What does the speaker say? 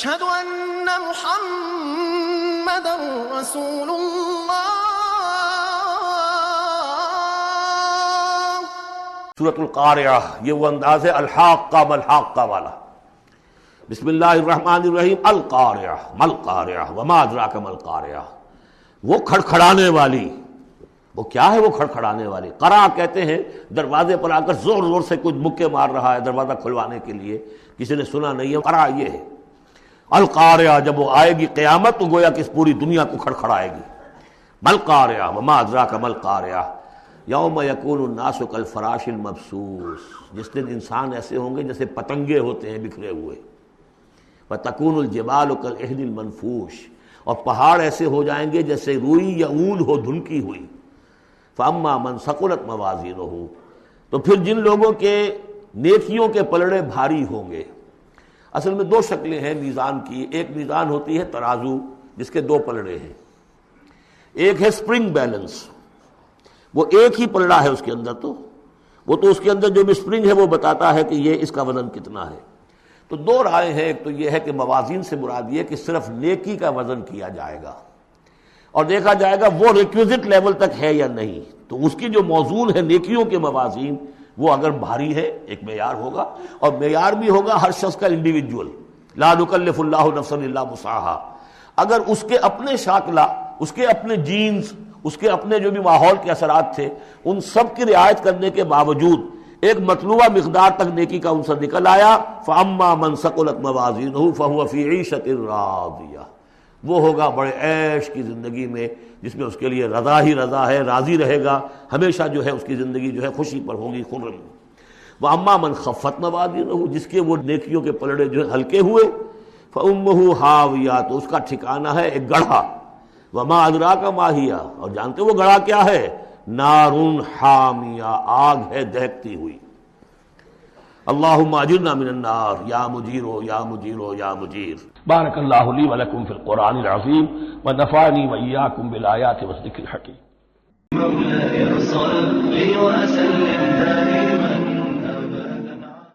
اشہد ان محمد رسول اللہ. سورۃ القارعہ یہ وہ انداز ہے الحاقہ ملحاقہ والا. بسم اللہ الرحمن الرحیم. القارعہ ملقارعہ وما ادراک ملقارعہ. وہ کھڑکھڑانے والی. وہ کیا ہے وہ کھڑکھڑانے والی؟ قرع کہتے ہیں دروازے پر آ کر زور زور سے کوئی مکے مار رہا ہے دروازہ کھلوانے کے لیے، کسی نے سنا نہیں ہے. قرع یہ ہے. القارعہ جب وہ آئے گی قیامت تو گویا کہ اس پوری دنیا کو کھڑکھڑائے گی. ملقارعہ وما ادراک ملقارعہ. یوم یکون الناس کالفراش المبثوث. جس دن انسان ایسے ہوں گے جیسے پتنگے ہوتے ہیں بکھرے ہوئے. وتکون الجبال کالعہن المنفوش. اور پہاڑ ایسے ہو جائیں گے جیسے روئی یا اون ہو دھنکی ہوئی. فاما من ثقلت موازینہ. تو پھر جن لوگوں کے نیکیوں کے پلڑے بھاری ہوں گے. اصل میں دو شکلیں ہیں میزان کی. ایک میزان ہوتی ہے ترازو جس کے دو پلڑے ہیں. ایک ہے سپرنگ بیلنس، وہ ایک ہی پلڑا ہے اس کے اندر، تو وہ تو اس کے اندر جو بھی سپرنگ ہے وہ بتاتا ہے کہ یہ اس کا وزن کتنا ہے. تو دو رائے ہیں. ایک تو یہ ہے کہ موازین سے مراد یہ کہ صرف نیکی کا وزن کیا جائے گا اور دیکھا جائے گا وہ ریکویزٹ لیول تک ہے یا نہیں. تو اس کی جو موزون ہے نیکیوں کے موازین وہ اگر بھاری ہے ایک معیار ہوگا، اور معیار بھی ہوگا ہر شخص کا انڈیویجول. لا نکلف اللہ نفسا الا وسعها. اگر اس کے اپنے شاکلہ، اس کے اپنے جینز، اس کے اپنے جو بھی ماحول کے اثرات تھے ان سب کی رعایت کرنے کے باوجود ایک مطلوبہ مقدار تک نیکی کا عنصر نکل آیا. فاما من ثقلت موازینہ فہو فی عیشۃ راضیہ. وہ ہوگا بڑے عیش کی زندگی میں جس میں اس کے لیے رضا ہی رضا ہے، راضی رہے گا ہمیشہ. جو ہے اس کی زندگی جو ہے خوشی پر ہوگی، خرم. واما من خفت موازینہ. جس کے وہ نیکیوں کے پلڑے جو ہے ہلکے ہوئے. فامہ ہاویہ. تو اس کا ٹھکانہ ہے ایک گڑھا. وما ادراک ما ہی. اور جانتے وہ گڑھا کیا ہے؟ نار حامیہ. آگ ہے دہکتی ہوئی. اللہم اجرنا من النار یا مجیر یا مجیر یا مجیر. بارک اللہ لی ولکم فی القرآن العظیم ونفعنی وإیاکم بالآیات والذکر الحکیم. مولاي صل وسلم